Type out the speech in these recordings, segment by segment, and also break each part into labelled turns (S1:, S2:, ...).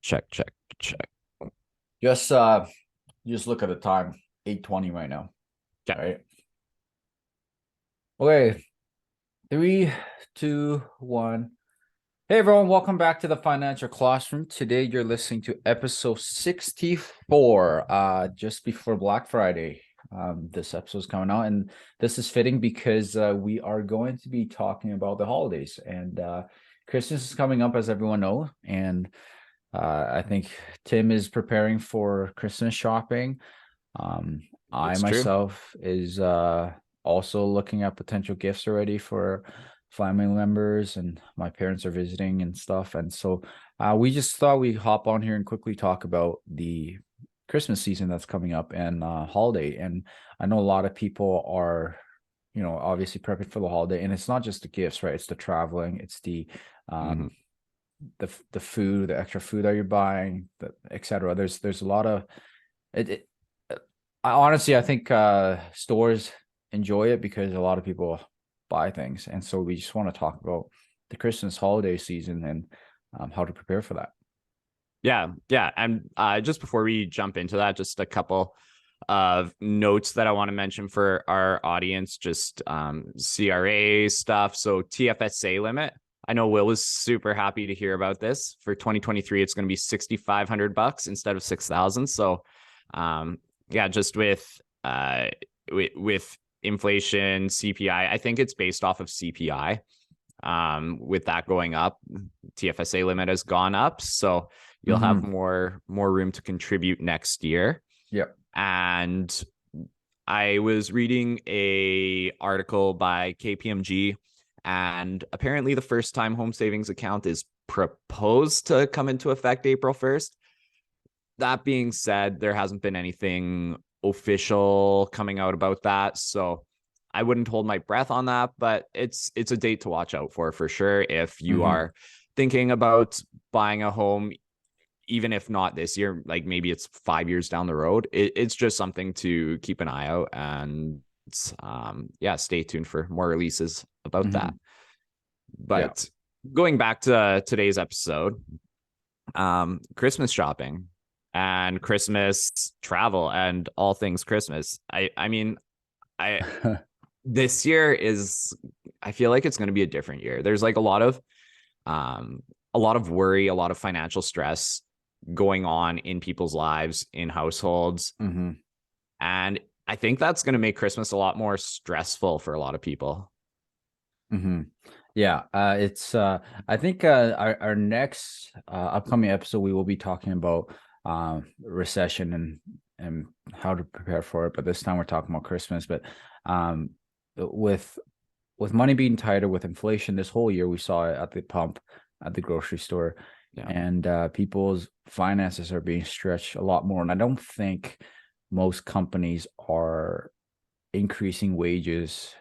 S1: Check, check, check.
S2: Just just look at the time, 8:20 right now.
S1: Okay.
S2: Right. Okay. Three, two, one. Hey everyone, welcome back to the Financial Classroom. Today you're listening to episode 64, just before Black Friday. This episode is coming out, and this is fitting because we are going to be talking about the holidays, and Christmas is coming up, as everyone knows, and I think Tim is preparing for Christmas shopping. Um, I
S1: It's true.
S2: myself is also looking at potential gifts already for family members, and my parents are visiting and stuff. And so we just thought we'd hop on here and quickly talk about the Christmas season that's coming up and holiday. And I know a lot of people are, obviously prepping for the holiday, and it's not just the gifts, right? It's the traveling, it's the
S1: hmm
S2: um the food, the extra food that you're buying, etc. There's a lot of it. I think stores enjoy it because a lot of people buy things, and so we just want to talk about the Christmas holiday season and how to prepare for that.
S1: Yeah, yeah. And just before we jump into that, just a couple of notes that I want to mention for our audience, just CRA stuff. So TFSA limit. I know Will was super happy to hear about this. For 2023, it's going to be $6,500 instead of 6,000. So yeah, just with inflation, CPI, I think it's based off of CPI. With that going up, TFSA limit has gone up, so you'll have
S2: Mm-hmm.
S1: more room to contribute next year.
S2: Yep.
S1: And I was reading a article by KPMG, and apparently the first time home savings account is proposed to come into effect April 1st. That being said, there hasn't been anything official coming out about that, so I wouldn't hold my breath on that, but it's a date to watch out for sure if you
S2: Mm-hmm.
S1: are thinking about buying a home, even if not this year, like maybe it's 5 years down the road. It's just something to keep an eye out, and yeah, stay tuned for more releases about
S2: Mm-hmm.
S1: that.
S2: Yeah.
S1: But going back to today's episode, Christmas shopping and Christmas travel and all things Christmas. I mean, I this year is, I feel like it's going to be a different year. There's like a lot of worry, a lot of financial stress going on in people's lives, in households.
S2: Mm-hmm.
S1: And I think that's going to make Christmas a lot more stressful for a lot of people.
S2: Mm-hmm. Yeah, it's I think our next upcoming episode we will be talking about recession and how to prepare for it. But this time we're talking about Christmas. But um, with money being tighter, with inflation this whole year, we saw it at the pump, at the grocery store,
S1: Yeah.
S2: and people's finances are being stretched a lot more. And I don't think most companies are increasing wages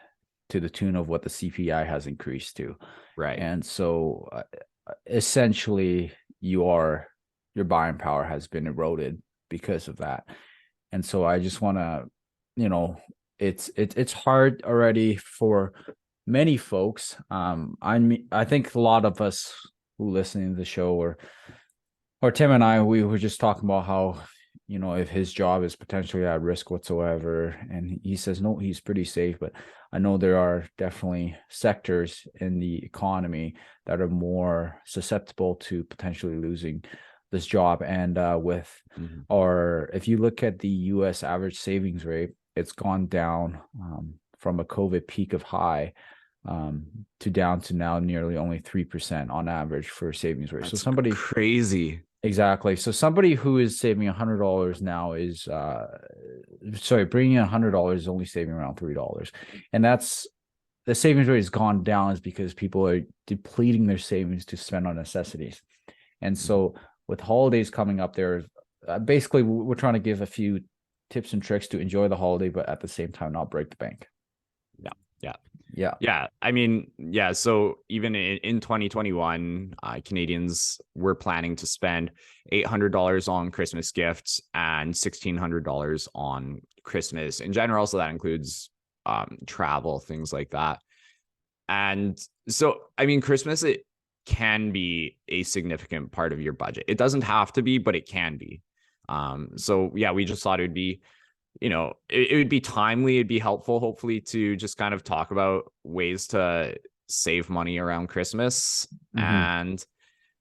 S2: to the tune of what the CPI has increased to.
S1: Right.
S2: And so essentially your buying power has been eroded because of that. And so I just want to, you know, it's hard already for many folks. I think a lot of us who listen to the show, or Tim and I, we were just talking about how, if his job is potentially at risk whatsoever. And he says, no, he's pretty safe. But I know there are definitely sectors in the economy that are more susceptible to potentially losing this job. And
S1: Mhm.
S2: or if you look at the US average savings rate, it's gone down from a COVID peak of high to down to now nearly only 3% on average for savings rate. So
S1: That's
S2: somebody
S1: crazy.
S2: Exactly. So somebody who is saving $100 now is sorry, bringing in $100 is only saving around $3. And that's the savings rate has gone down is because people are depleting their savings to spend on necessities. And
S1: Mhm.
S2: so with holidays coming up there, basically we're trying to give a few tips and tricks to enjoy the holiday, but at the same time not break the bank.
S1: Yeah. Yeah.
S2: Yeah.
S1: Yeah, I mean, yeah. So even in 2021, Canadians were planning to spend $800 on Christmas gifts and $1,600 on Christmas in general. So that includes travel, things like that. And so, I mean, Christmas, can be a significant part of your budget. It doesn't have to be, but it can be. So yeah, we just thought it would be, it would be timely, it'd be helpful, hopefully, to just kind of talk about ways to save money around Christmas.
S2: Mm-hmm.
S1: And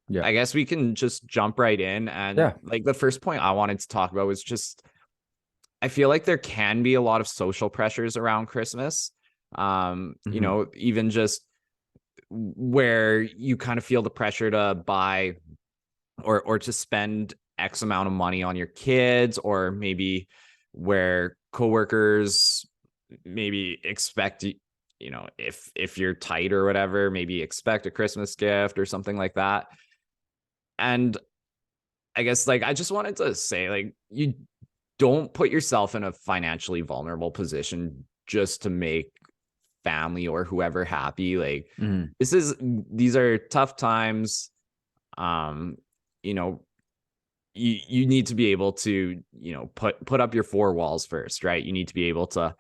S2: Yeah.
S1: I guess we can just jump right in. And
S2: Yeah.
S1: like the first point I wanted to talk about was just, I feel like there can be a lot of social pressures around Christmas.
S2: Mm-hmm.
S1: Even just where you kind of feel the pressure to buy or to spend X amount of money on your kids, or maybe where coworkers maybe expect, if you're tight or whatever, maybe expect a Christmas gift or something like that. And I guess, like, I just wanted to say, like, you don't put yourself in a financially vulnerable position just to make family or whoever happy. Like,
S2: Mm-hmm.
S1: these are tough times. um you know you need to be able to, put up your four walls first, right? You need to be able to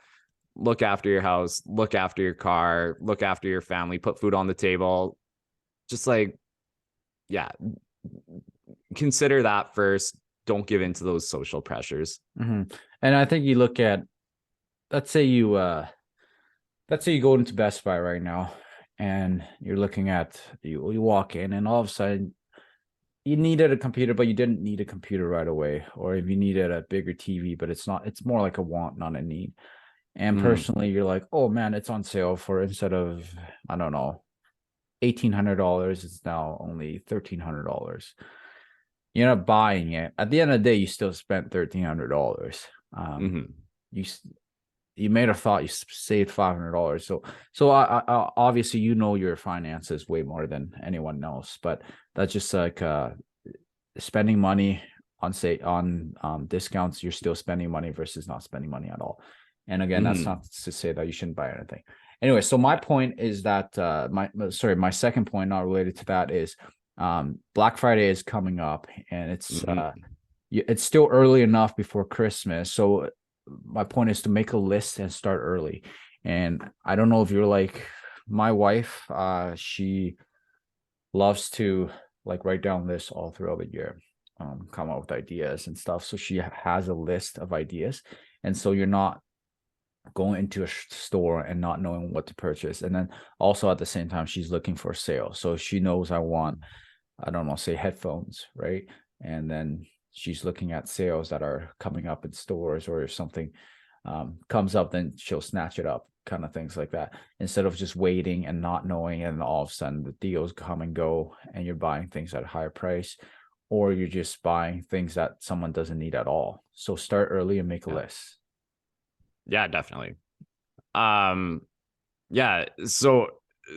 S1: look after your house, look after your car, look after your family, put food on the table. Just like, yeah, consider that first. Don't give in to those social pressures.
S2: Mm-hmm. And I think you look at, let's say you go into Best Buy right now, and you're looking at, you walk in, and all of a sudden you needed a computer, but you didn't need a computer right away. Or if you needed a bigger TV, but it's more like a want, not a need. And
S1: Mm,
S2: personally, you're like, oh man, it's on sale for, instead of, I don't know, $1,800, it's now only $1,300. You're not buying it. At the end of the day, you still spent $1,300.
S1: mm-hmm.
S2: You you made a thought, you saved $500. So I obviously, your finances way more than anyone else, but that's just like spending money on, say, on discounts. You're still spending money versus not spending money at all. And again, that's
S1: Mm-hmm.
S2: not to say that you shouldn't buy anything. Anyway, so my point is that my second point, not related to that, is Black Friday is coming up, and
S1: Mm-hmm.
S2: it's still early enough before Christmas. So my point is to make a list and start early. And I don't know if you're like my wife, she loves to like write down lists all throughout the year, come up with ideas and stuff. So she has a list of ideas. And so you're not going into a store and not knowing what to purchase. And then also at the same time, she's looking for a sale. So she knows I want, I don't know, say headphones, right? And then she's looking at sales that are coming up in stores, or if something comes up, then she'll snatch it up, kind of things like that. Instead of just waiting and not knowing, and all of a sudden the deals come and go, and you're buying things at a higher price, or you're just buying things that someone doesn't need at all. So start early and make a
S1: Yeah.
S2: list.
S1: Yeah, definitely. Um, yeah. So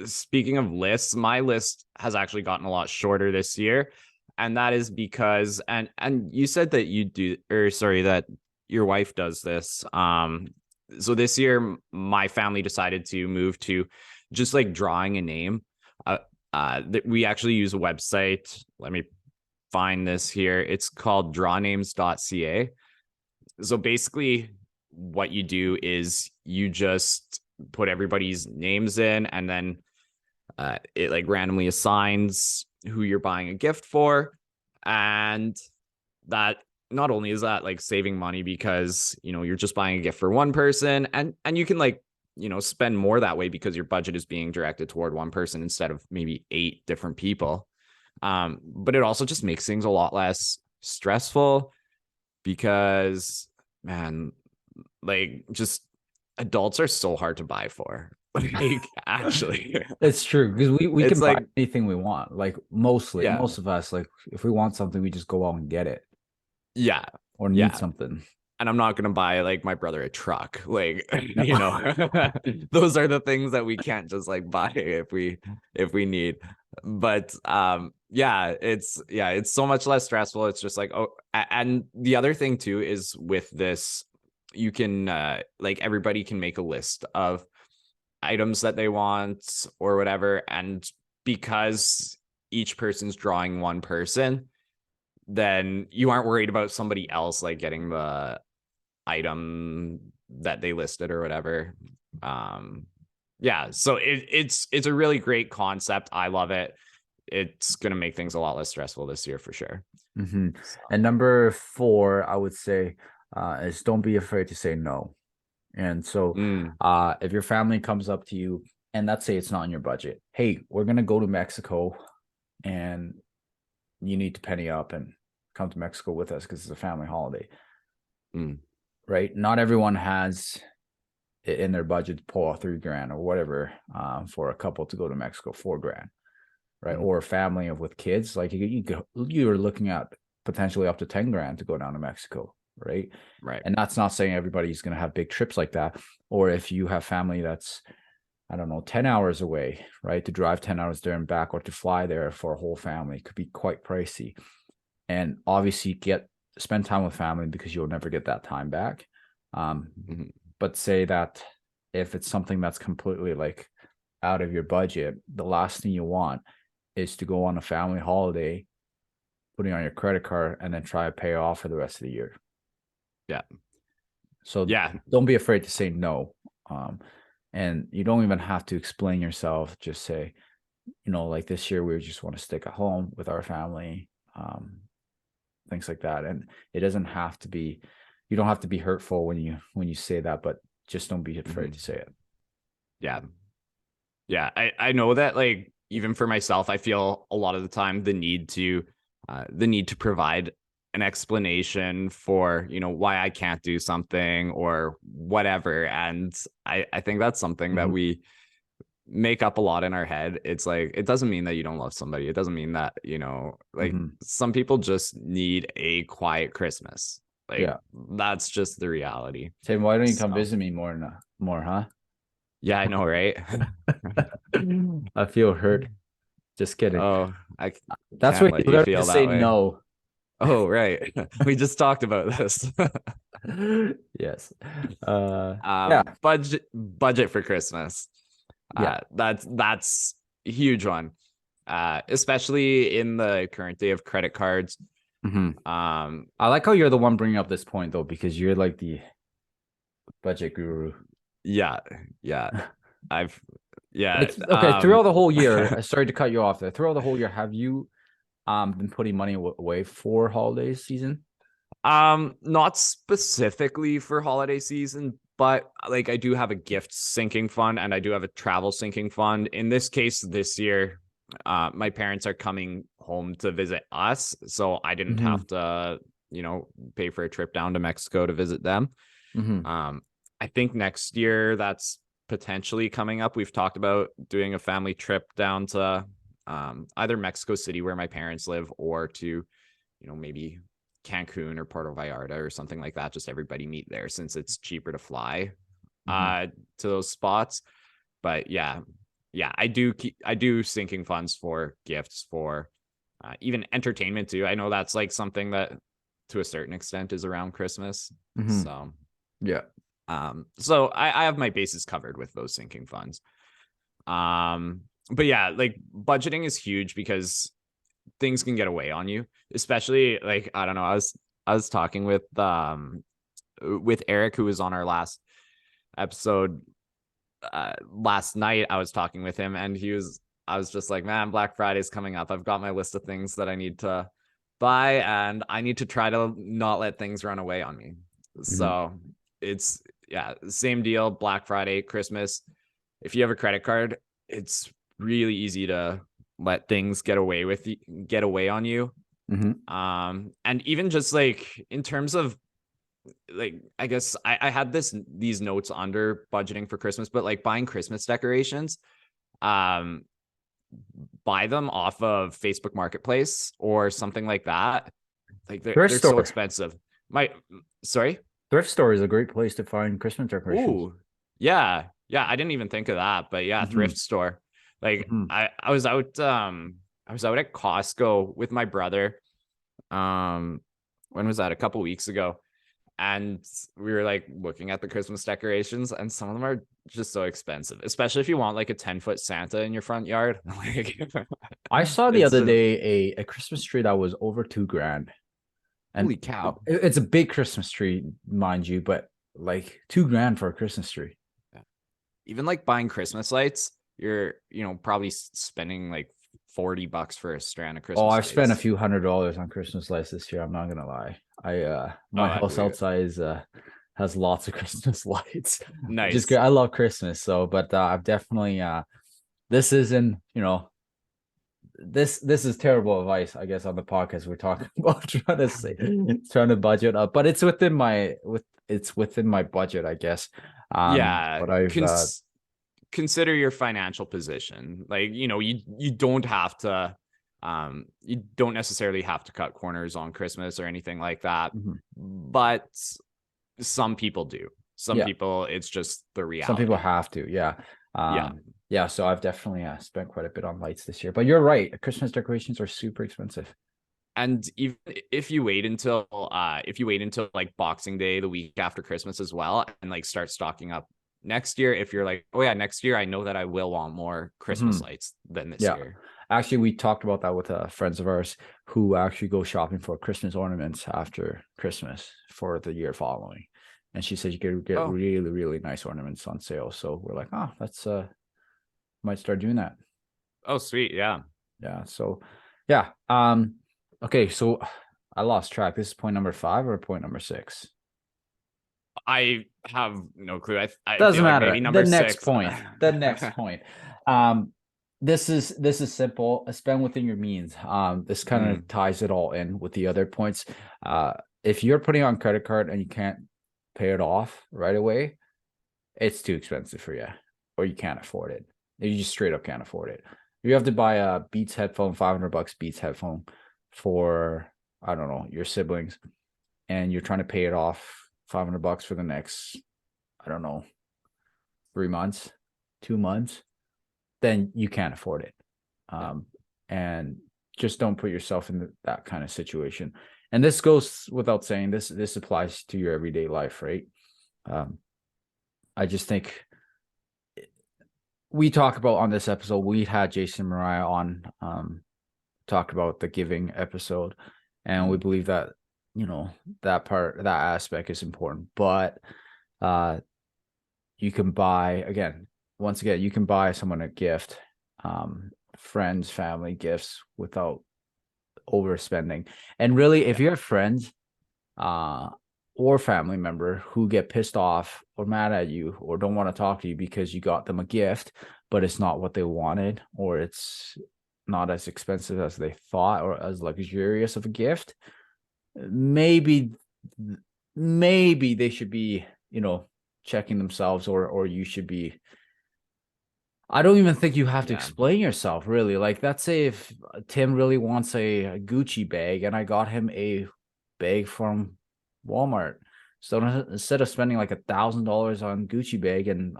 S1: speaking of lists, my list has actually gotten a lot shorter this year. And that is because, and you said that you do, or sorry, that your wife does this. So this year my family decided to move to just like drawing a name. That we actually use a website. Let me find this here. It's called drawnames.ca. So basically what you do is you just put everybody's names in, and then it like randomly assigns who you're buying a gift for. And that, not only is that like saving money, because you're just buying a gift for one person, and you can like spend more that way because your budget is being directed toward one person instead of maybe 8 different people. But it also just makes things a lot less stressful, because, man, like, just adults are so hard to buy for. Like, actually,
S2: It's true, because we
S1: it's
S2: can buy
S1: like,
S2: anything we want. Like mostly,
S1: yeah,
S2: most of us, like if we want something, we just go out and get it,
S1: yeah,
S2: or need
S1: yeah.
S2: something.
S1: And I'm not gonna buy like my brother a truck. Like,
S2: No.
S1: those are the things that we can't just like buy if we need. But it's so much less stressful. It's just like, oh, and the other thing too is with this, you can like, everybody can make a list of items that they want or whatever. And because each person's drawing one person, then you aren't worried about somebody else like getting the item that they listed or whatever. um yeah, so it's a really great concept. I love it. it's going to make things a lot less stressful this year for sure. So.
S2: And number 4, I would say, is don't be afraid to say no. And so, if your family comes up to you and let's say it's not in your budget, hey, we're gonna go to Mexico, and you need to penny up and come to Mexico with us because it's a family holiday, right? Not everyone has it in their budget to pull off $3,000 or whatever for a couple to go to Mexico, $4,000, right? Or a family with kids, like you're looking at potentially up to $10,000 to go down to Mexico. Right. And that's not saying everybody's going to have big trips like that. Or if you have family that's, I don't know, 10 hours away, right, to drive 10 hours there and back, or to fly there for a whole family, could be quite pricey. And obviously spend time with family because you'll never get that time back. But say that if it's something that's completely like out of your budget, the last thing you want is to go on a family holiday, putting on your credit card, and then try to pay off for the rest of the year.
S1: Yeah.
S2: So don't be afraid to say no. And you don't even have to explain yourself. Just say, like this year, we just want to stick at home with our family, things like that. And it doesn't have to be, you don't have to be hurtful when you say that, but just don't be afraid to say it.
S1: Yeah. Yeah. I know that, like, even for myself, I feel a lot of the time the need to provide an explanation for, why I can't do something or whatever. And I think that's something that we make up a lot in our head. It's like, it doesn't mean that you don't love somebody. It doesn't mean that, some people just need a quiet Christmas. Like, that's just the reality.
S2: Tim, why don't you come visit me more, huh?
S1: Yeah, I know, right?
S2: I feel hurt. Just kidding.
S1: Oh,
S2: that's what you learn to say no.
S1: Oh, right. We just talked about this.
S2: Yes.
S1: Budget for Christmas. That's a huge one. Especially in the current day of credit cards.
S2: I like how you're the one bringing up this point though, because you're like the budget guru.
S1: Yeah. Okay.
S2: Throughout the whole year, sorry to cut you off there. Throughout the whole year, have you been putting money away for holiday season?
S1: Not specifically for holiday season, but like I do have a gift sinking fund and I do have a travel sinking fund. In this case, this year, my parents are coming home to visit us, so I didn't have to, pay for a trip down to Mexico to visit them. I think next year that's potentially coming up. We've talked about doing a family trip down to either Mexico City where my parents live, or to, maybe Cancun or Puerto Vallarta or something like that. Just everybody meet there since it's cheaper to fly to those spots. But yeah, I do sinking funds for gifts, for even entertainment too. I know that's like something that to a certain extent is around Christmas. So
S2: yeah.
S1: So I have my bases covered with those sinking funds. But yeah, like budgeting is huge because things can get away on you, especially like, I don't know. I was talking with Eric, who was on our last episode last night. I was talking with him and I was just like, man, Black Friday's coming up. I've got my list of things that I need to buy and I need to try to not let things run away on me. So it's, same deal. Black Friday, Christmas. If you have a credit card, it's really easy to let things get away on you. And even just like in terms of like, I guess I had these notes under budgeting for Christmas, but like buying Christmas decorations, buy them off of Facebook Marketplace or something like that. Like they're so expensive. Thrift
S2: store is a great place to find Christmas decorations.
S1: Ooh, yeah. I didn't even think of that, but yeah, thrift store. Like I was out at Costco with my brother. When was that? A couple weeks ago. And we were like looking at the Christmas decorations, and some of them are just so expensive, especially if you want like a 10-foot Santa in your front yard.
S2: I saw the other day a Christmas tree that was over $2,000. And
S1: holy cow.
S2: It's a big Christmas tree, mind you, but like $2,000 for a Christmas tree.
S1: Even like buying Christmas lights, you're, probably spending like $40 for a strand of
S2: Oh,
S1: Christmas
S2: I've spent a
S1: lights.
S2: few $100s on Christmas lights this year. I'm not gonna lie. My
S1: Oh,
S2: house outside is has lots of Christmas lights, which is
S1: nice.
S2: great. I love Christmas, so but I've definitely this isn't, this is terrible advice, I guess, on the podcast. We're talking about trying to budget up, but it's within my budget, I guess.
S1: Yeah,
S2: But I've
S1: consider your financial position. Like, you don't have to you don't necessarily have to cut corners on Christmas or anything like that.
S2: mhm.
S1: But some people do. Some
S2: Yeah,
S1: people, it's just the
S2: some people
S1: reality.
S2: have to, yeah.
S1: Yeah.
S2: Yeah, so I've definitely spent quite a bit on lights this year. But you're right, Christmas decorations are super expensive.
S1: And even if you wait until like Boxing Day, the week after Christmas as well, and like start stocking up next year, if you're like, oh yeah, next year I know that I will want more Christmas
S2: Mhm.
S1: lights than this
S2: Yeah.
S1: year.
S2: Actually, we talked about that with friends of ours who actually go shopping for Christmas ornaments after Christmas for the year following. And she said you could get
S1: Oh,
S2: really, really nice ornaments on sale. So we're like, oh, that's might start doing that.
S1: oh, sweet. Yeah.
S2: Yeah. So yeah. Okay, so I lost track. This is point number 5 or point number 6?
S1: I have no clue. I feel
S2: Doesn't
S1: like
S2: matter.
S1: maybe
S2: The
S1: number
S2: next
S1: six.
S2: point. The next point. Um, this is simple. Spend within your means. This kind of
S1: Mm,
S2: ties it all in with the other points. If you're putting on credit card and you can't pay it off right away, it's too expensive for you, or you can't afford it. You just straight up can't afford it. You have to buy a Beats headphone, $500 Beats headphone for, I don't know, your siblings, and you're trying to pay it off $500 for the next, I don't know, 3 months, 2 months, then you can't afford it.
S1: yeah.
S2: And just don't put yourself in that kind of situation. And this goes without saying. This applies to your everyday life, right? I just think we talk about on this episode. We had Jason Mariah on, talk about the giving episode, and we
S1: Mm,
S2: believe that that aspect is important. But you can buy, once again, you can buy someone a gift, friends, family gifts without overspending. And really, if
S1: yeah.
S2: you have friends or family member who get pissed off or mad at you or don't want to talk to you because you got them a gift, but it's not what they wanted, or it's not as expensive as they thought, or as luxurious of a gift, maybe they should be, checking themselves, or you should be. I don't even think you have to
S1: Yeah.
S2: explain yourself, really. Like, let's say if Tim really wants a Gucci bag and I got him a bag from Walmart. So instead of spending like $1,000 on Gucci bag, and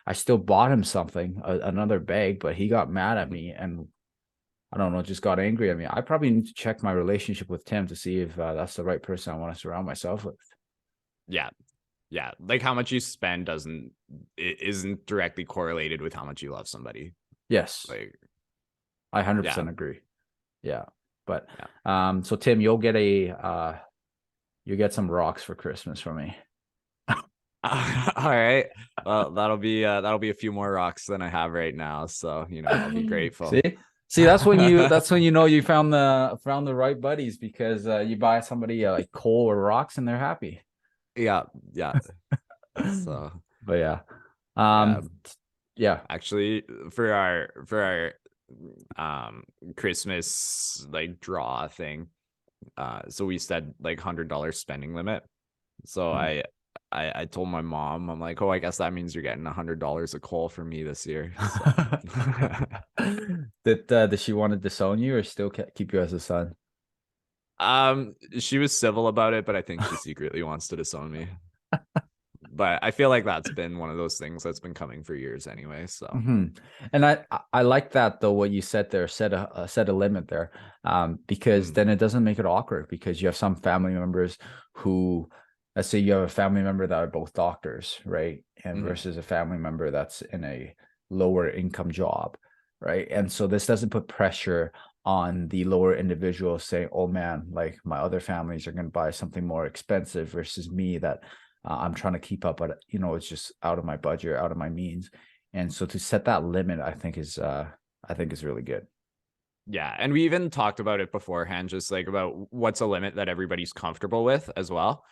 S2: I still bought him something, another bag, but he got mad at me and, I don't know, just got angry at me. I probably need to check my relationship with Tim to see if that's the right person I want to surround myself with.
S1: Yeah. Yeah. Like how much you spend isn't directly correlated with how much you love somebody.
S2: Yes,
S1: Like,
S2: I
S1: yeah.
S2: 100% agree. Yeah. But
S1: Yeah.
S2: so Tim, you get some rocks for Christmas from me.
S1: All right. Well, that'll be a few more rocks than I have right now. So, I'll be
S2: See?
S1: grateful.
S2: See, that's when you found the right buddies, because you buy somebody like coal or rocks and they're happy.
S1: Yeah. Yeah. So,
S2: But yeah.
S1: yeah.
S2: Um yeah.
S1: Actually, for our Christmas like draw thing, so we said like $100 spending limit. So I told my mom, I'm like, oh, I guess that means you're getting $100 of coal for me this year. So
S2: Did she want to disown you or still keep you as a son?
S1: she was civil about it, but I think she secretly wants to disown me. But I feel like that's been one of those things that's been coming for years anyway. So
S2: And I like that, though, what you said there, set a limit there, because
S1: mm,
S2: then it doesn't make it awkward, because you have some family members who, let's say you have a family member that are both doctors, right? And
S1: mhm.
S2: versus a family member that's in a lower income job, right? And so this doesn't put pressure on the lower individual saying, oh man, like my other families are going to buy something more expensive versus me that I'm trying to keep up, but it's just out of my budget, out of my means. And so to set that limit, I think is really good.
S1: Yeah, and we even talked about it beforehand, just like about what's a limit that everybody's comfortable with as well,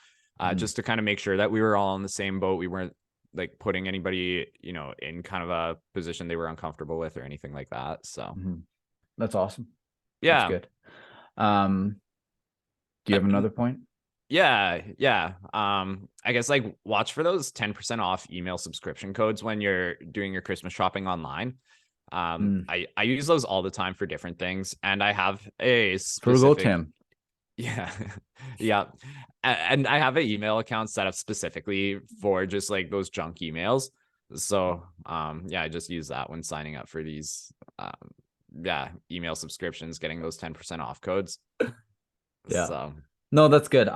S1: just to kind of make sure that we were all in the same boat. We weren't like putting anybody, in kind of a position they were uncomfortable with or anything like that. So
S2: That's awesome. That's
S1: yeah,
S2: good. Do you have another point?
S1: yeah. I guess like watch for those 10% off email subscription codes when you're doing your Christmas shopping online. I use those all the time for different things, and I have a
S2: Frugal
S1: specific
S2: Tim.
S1: yeah yeah, and I have an email account set up specifically for just like those junk emails. So yeah, I just use that when signing up for these email subscriptions, getting those 10% off codes.
S2: Yeah.
S1: So
S2: No, that's good.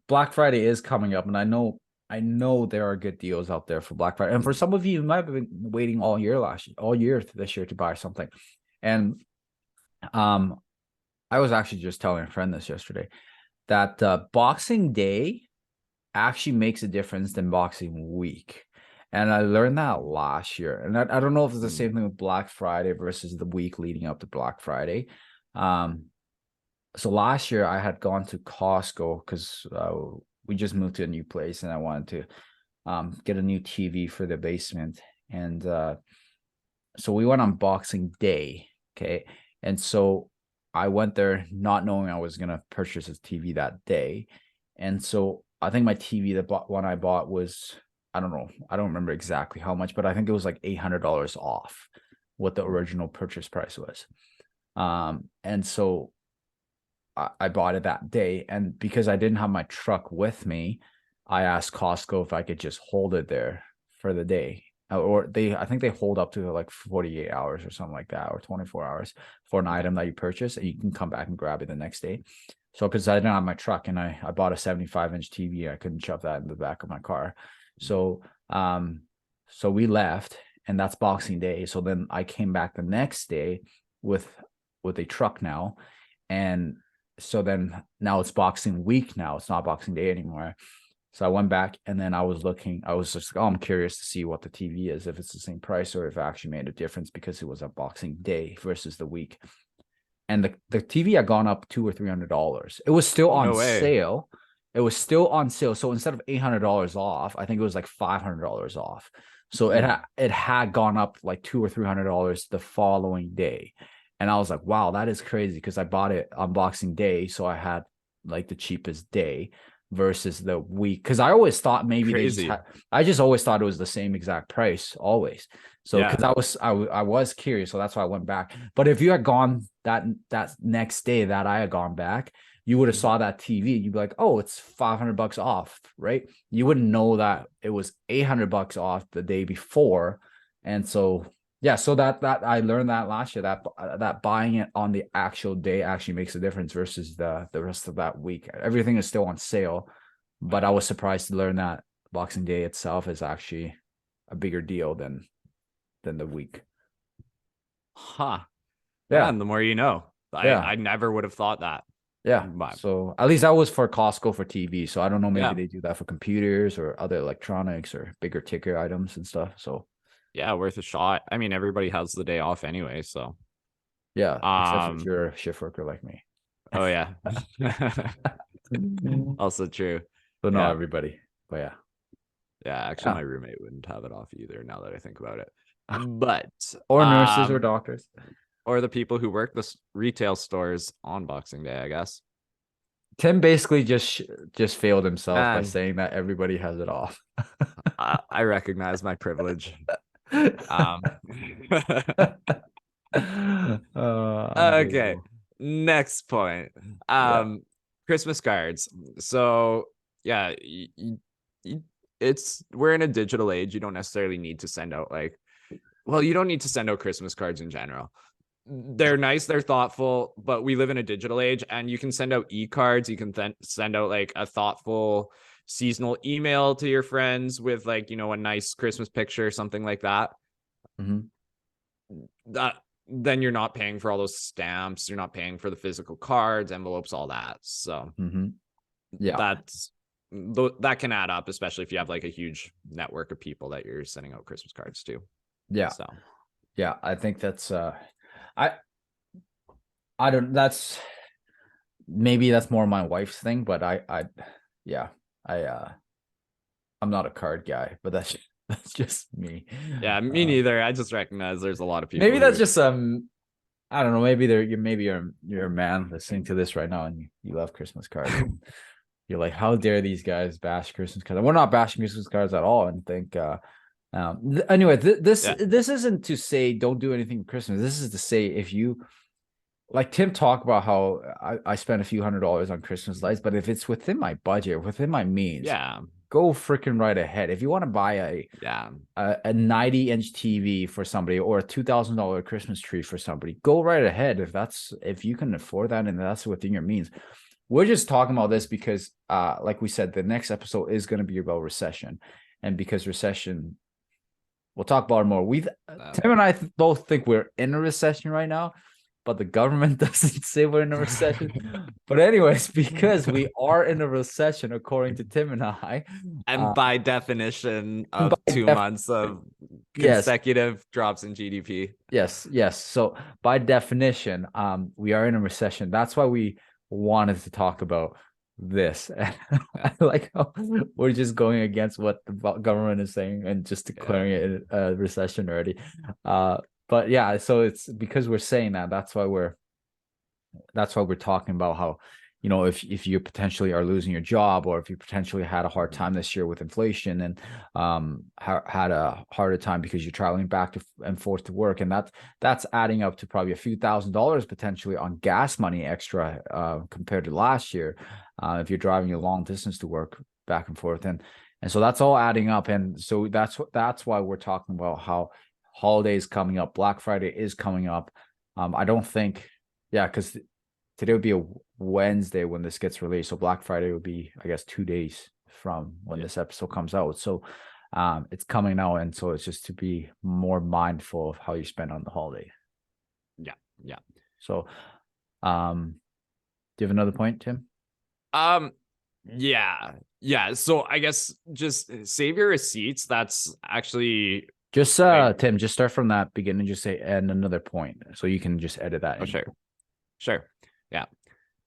S2: Black Friday is coming up, and I know there are good deals out there for Black Friday. And for some of you might have been waiting all year this year to buy something. And I was actually just telling a friend this yesterday that Boxing Day actually makes a difference than Boxing Week. And I learned that last year. And I don't know if it's the same thing with Black Friday versus the week leading up to Black Friday. So last year I had gone to Costco because we just moved to a new place and I wanted to get a new TV for the basement. And so we went on Boxing Day. Okay. And so I went there not knowing I was going to purchase a TV that day. And so I think my TV, the one I bought was, I don't know, I don't remember exactly how much, but I think it was like $800 off what the original purchase price was. And so I bought it that day. And because I didn't have my truck with me, I asked Costco if I could just hold it there for the day. Or I think they hold up to like 48 hours or something like that, or 24 hours for an item that you purchase, and you can come back and grab it the next day. So because I didn't have my truck and I bought a 75-inch TV, I couldn't shove that in the back of my car. So so we left, and that's Boxing Day. So then I came back the next day with a truck now. And so then now it's Boxing Week now. It's not Boxing Day anymore. So I went back, and then I was just like, oh, I'm curious to see what the TV is, if it's the same price or if it actually made a difference because it was a Boxing Day versus the week. And the TV had gone up $200 or $300. It was still on sale. It was still on sale. So instead of $800 off, I think it was like $500 off. So it had gone up like $200 or $300 the following day. And I was like, wow, that is crazy, because I bought it on Boxing Day. So I had like the cheapest day versus the week. Because I always thought maybe I just always thought it was the same exact price always. So because I was curious. So that's why I went back. But if you had gone that next day that I had gone back, you would have saw that TV. You'd be like, oh, it's $500 off, right? You wouldn't know that it was $800 off the day before. And so yeah, so that I learned that last year, that buying it on the actual day actually makes a difference versus the rest of that week. Everything is still on sale, but I was surprised to learn that Boxing Day itself is actually a bigger deal than the week.
S1: Yeah,
S2: and
S1: the more you know. I never would have thought that.
S2: Yeah. So at least that was for Costco for TV. So I don't know, maybe they do that for computers or other electronics or bigger ticket items and stuff. So
S1: yeah, worth a shot. I mean, everybody has the day off anyway, so
S2: yeah, except if you're a shift worker like me.
S1: Oh yeah. Also true.
S2: So not everybody, but
S1: actually my roommate wouldn't have it off either, now that I think about it. But
S2: or nurses or doctors,
S1: or the people who work the retail stores on Boxing Day, I guess.
S2: Tim basically just failed himself by saying that everybody has it off.
S1: I recognize my privilege. Okay, next point. Christmas cards. So yeah, we're in a digital age. You don't necessarily need to send out you don't need to send out Christmas cards in general. They're nice, they're thoughtful, but we live in a digital age, and you can send out e-cards. You can then send out like a thoughtful seasonal email to your friends with a nice Christmas picture, something like that. That then you're not paying for all those stamps, you're not paying for the physical cards, envelopes, all that. So that can add up, especially if you have like a huge network of people that you're sending out Christmas cards to.
S2: I think that's I don't. Maybe that's more my wife's thing, but yeah, I I'm not a card guy, but that's that's just me.
S1: Yeah, me
S2: Um,
S1: neither. I just recognize there's a lot of people
S2: maybe that's
S1: who,
S2: just I don't know. Maybe you're a man listening to this right now, and you love Christmas cards, and you're like, how dare these guys bash Christmas cards? We're not bashing Christmas cards at all, and think. Anyway,
S1: yeah,
S2: this isn't to say don't do anything for Christmas. This is to say if you like Tim talked about how I spent a few $100s on Christmas lights, but if it's within my budget, within my means,
S1: yeah,
S2: go freaking right ahead. If you want to buy
S1: yeah,
S2: a 90-inch TV for somebody or a $2,000 Christmas tree for somebody, go right ahead if you can afford that and that's within your means. We're just talking about this because like we said, the next episode is going to be about recession. And because recession, we'll talk about it more. Tim and I both think we're in a recession right now, but the government doesn't say we're in a recession. But anyways, because we are in a recession, according to Tim and I,
S1: and by definition
S2: and by
S1: of 2 months of
S2: yes,
S1: consecutive drops in GDP.
S2: yes. So by definition, we are in a recession. That's why we wanted to talk about this.
S1: Yeah,
S2: I like how we're just going against what the government is saying and just
S1: yeah,
S2: declaring it a recession already. But yeah, so it's because we're saying that. That's why we're talking about how, if you potentially are losing your job, or if you potentially had a hard time this year with inflation, and had a harder time because you're traveling back and forth to work, and that's adding up to probably a few $1,000s potentially on gas money extra compared to last year, if you're driving a long distance to work back and forth, and so that's all adding up, and so that's why we're talking about how holidays coming up. Black Friday is coming up. I don't think, yeah, because today would be a Wednesday when this gets released. So Black Friday would be, I guess, 2 days from when
S1: yeah,
S2: this episode comes out. So it's coming now. And so it's just to be more mindful of how you spend on the holiday.
S1: yeah, yeah.
S2: So do you have another point, Tim?
S1: Um, yeah. So I guess just save your receipts. That's actually
S2: Just
S1: like,
S2: Tim, just start from that beginning, just say and another point. So you can just edit that
S1: oh,
S2: in.
S1: sure. Yeah.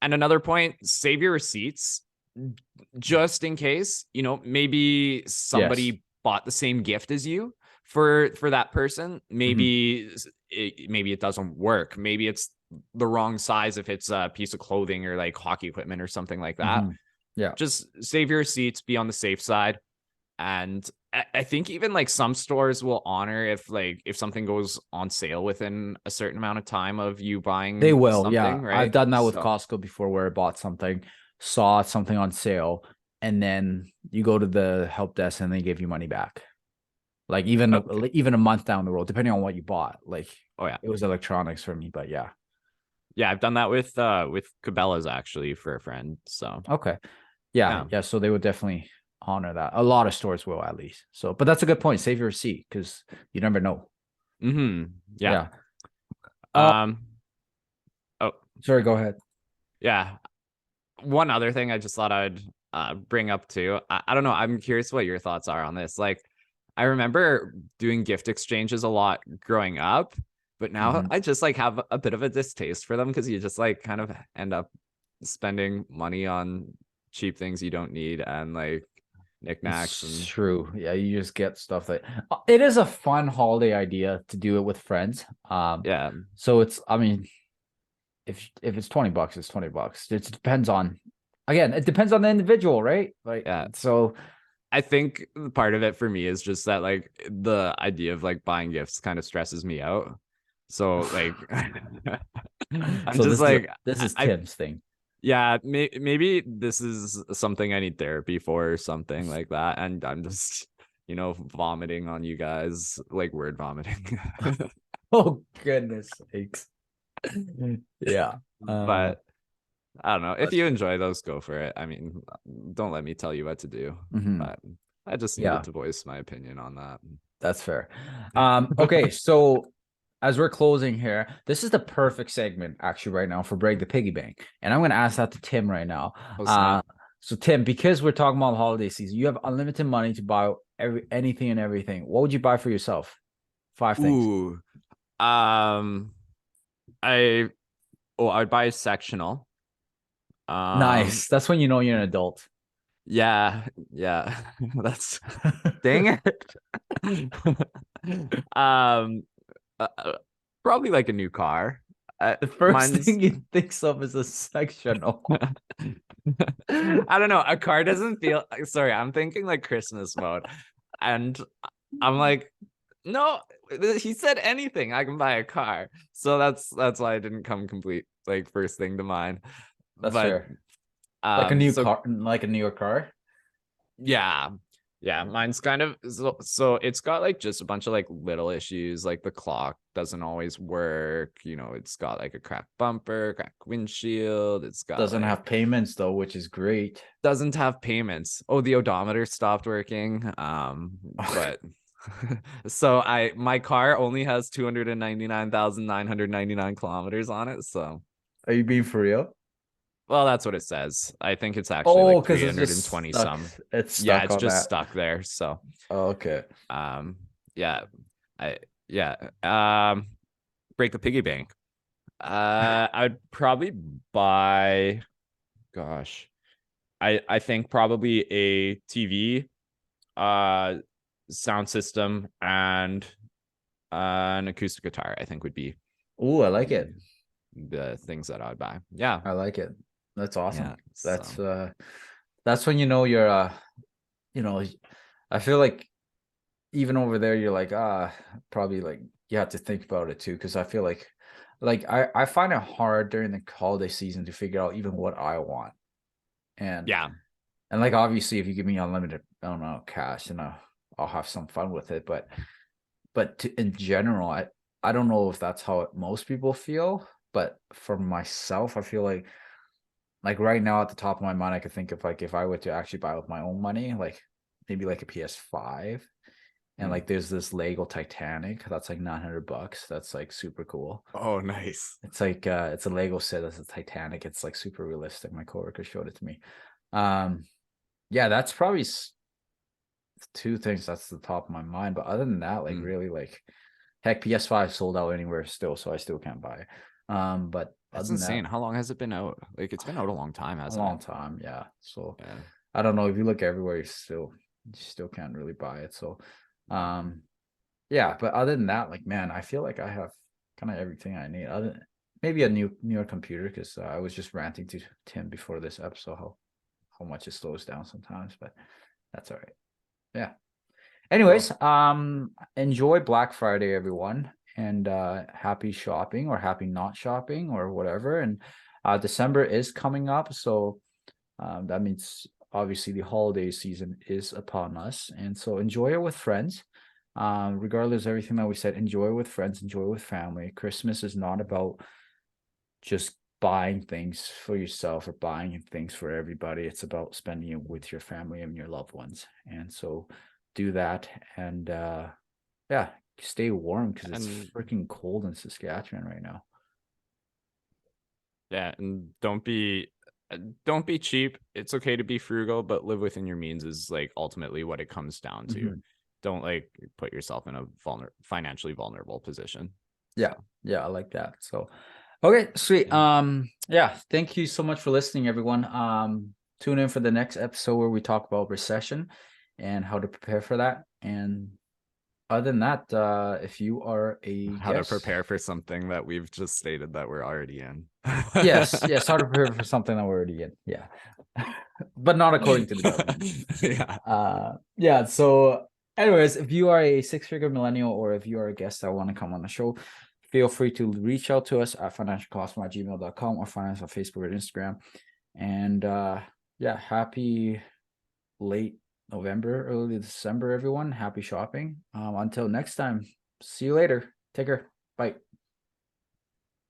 S1: And another point, save your receipts just in case, maybe
S2: Yes.
S1: somebody bought the same gift as you for that person.
S2: Mhm.
S1: Maybe it doesn't work. Maybe it's the wrong size if it's a piece of clothing or like hockey equipment or something like that.
S2: Mhm. Yeah.
S1: Just save your receipts, be on the safe side. And I think even like some stores will honor if something goes on sale within a certain amount of time of you
S2: They
S1: buying
S2: will, yeah.
S1: something,
S2: I've
S1: right?
S2: done that with
S1: So
S2: Costco before where I bought something, saw something on sale, and then you go to the help desk and they give you money back. Like
S1: okay.
S2: even a month down the road, depending on what you bought. Like
S1: Oh yeah.
S2: it was electronics for me, but yeah.
S1: Yeah, I've done that with Cabela's actually for a friend. So
S2: Okay. Yeah,
S1: yeah.
S2: yeah. So they would definitely honor that. A lot of stores will at least. So, but that's a good point. Save your receipt because you never know.
S1: Yeah.
S2: Yeah. Uh,
S1: Um oh
S2: sorry, go ahead.
S1: yeah. One other thing I just thought I'd bring up too. I don't know. I'm curious what your thoughts are on this. Like, I remember doing gift exchanges a lot growing up, but now
S2: Mhm.
S1: I just like have a bit of a distaste for them because you just like kind of end up spending money on cheap things you don't need and like knickknacks
S2: It's
S1: and
S2: true. Yeah, you just get stuff that it is a fun holiday idea to do it with friends.
S1: yeah.
S2: So I mean, if it's $20, it's $20. It depends on, again, it depends on the individual, right? Like,
S1: Yeah.
S2: so
S1: I think part of it for me is just that like the idea of like buying gifts kind of stresses me out. So like I'm
S2: so
S1: just like
S2: this is
S1: I
S2: Tim's thing.
S1: yeah, maybe this is something I need therapy for or something like that. And I'm just, vomiting on you guys, like word vomiting.
S2: Oh goodness sakes. Yeah. Uh,
S1: But I don't know. If
S2: that's
S1: you
S2: fair.
S1: enjoy those, go for it. I mean, don't let me tell you what to do.
S2: Mhm.
S1: But I just needed
S2: Yeah,
S1: to voice my opinion on that.
S2: that's fair. Okay, so as we're closing here, this is the perfect segment actually right now for Break the Piggy Bank. And I'm going to ask that to Tim right now.
S1: Oh,
S2: Uh,
S1: snap.
S2: so Tim, because we're talking about the holiday season, you have unlimited money to buy anything and everything. What would you buy for yourself? 5 things.
S1: Ooh. Um, I Oh, I'd buy a sectional.
S2: Nice. That's when you know you're an adult.
S1: Yeah, yeah. That's dang it. um, Probably like a new car.
S2: The first
S1: Mine's
S2: thing you think of is a sectional.
S1: I don't know. A car doesn't feel. Sorry, I'm thinking like Christmas mode, and I'm like, no. He said anything. I can buy a car, so that's why I didn't come complete like first thing to mind.
S2: That's
S1: But
S2: fair. Like a new
S1: so
S2: car, like a newer car.
S1: yeah, yeah, mine's kind of so it's got like just a bunch of like little issues, like the clock doesn't always work, you know, it's got like a cracked bumper, cracked windshield, it's got
S2: Doesn't
S1: like
S2: have payments though, which is great.
S1: doesn't have payments. Oh, the odometer stopped working. But so my car only has 299,999 kilometers on it, so
S2: Are you being for real?
S1: well, that's what it says. I think it's actually
S2: Oh,
S1: like
S2: because it's
S1: 320
S2: just stuck.
S1: some.
S2: It's
S1: Yeah,
S2: stuck
S1: it's
S2: on
S1: just
S2: that.
S1: stuck there. So
S2: Oh, okay.
S1: um yeah, I yeah break the piggy bank. I'd probably buy, gosh, I think probably a TV, uh sound system, and an acoustic guitar. I think would be
S2: Oh, I like it.
S1: the things that I'd buy. Yeah,
S2: I like it. That's
S1: yeah.
S2: awesome.
S1: So
S2: That's when you know you're you know, I feel like even over there you're like, probably like you have to think about it too. Cause I feel like I find it hard during the holiday season to figure out even what I want. And
S1: yeah,
S2: and like obviously if you give me unlimited, I don't know, cash and I'll have some fun with it. But in general, I don't know if that's how most people feel, but for myself, I feel like right now at the top of my mind, I could think of like if I were to actually buy with my own money, like maybe like a PS5. And
S1: mm.
S2: like there's this Lego Titanic that's like $900. That's like super cool.
S1: Oh, nice.
S2: It's like it's a Lego set as a Titanic. It's like super realistic. My coworker showed it to me. Um, yeah, that's probably two things that's the top of my mind. But other than that, like
S1: Mm.
S2: really like heck, PS5 sold out anywhere still, so I still can't buy it. But other
S1: That's
S2: than that,
S1: insane. How long has it been out? Like it's been out a long time,
S2: a
S1: hasn't it?
S2: long time, yeah. So
S1: Yeah.
S2: I don't know if you look everywhere, you still can't really buy it. So um yeah, but other than that, like man, I feel like I have kind of everything I need. Other maybe a newer computer because I was just ranting to Tim before this episode how much it slows down sometimes, but that's all right. Yeah.
S1: Cool.
S2: Anyways, enjoy Black Friday, everyone, and happy shopping or happy not shopping or whatever. And December is coming up, so that means obviously the holiday season is upon us, and so enjoy it with friends. Regardless of everything that we said, enjoy it with friends, enjoy it with family. Christmas is not about just buying things for yourself or buying things for everybody. It's about spending it with your family and your loved ones. And so do that and yeah, stay warm because it's
S1: And
S2: freaking cold in Saskatchewan right now.
S1: yeah, and don't be cheap. It's okay to be frugal, but live within your means is like ultimately what it comes down to.
S2: Mhm.
S1: Don't like put yourself in a financially vulnerable position.
S2: Yeah,
S1: So,
S2: yeah, I like that. So okay, sweet.
S1: yeah.
S2: Yeah, thank you so much for listening, everyone. Tune in for the next episode where we talk about recession and how to prepare for that. And other than that, if you are a
S1: How to
S2: guest,
S1: prepare for something that we've just stated that we're already in.
S2: yes, how to prepare for something that we're already in. Yeah. But not according to the government.
S1: Yeah.
S2: Yeah. So, anyways, if you are a six-figure millennial or if you are a guest that want to come on the show, feel free to reach out to us at financialcosmo@gmail.com or find us on Facebook or Instagram. And yeah, happy late November, early December, everyone. Happy shopping. Until next time, see you later. Take care. Bye.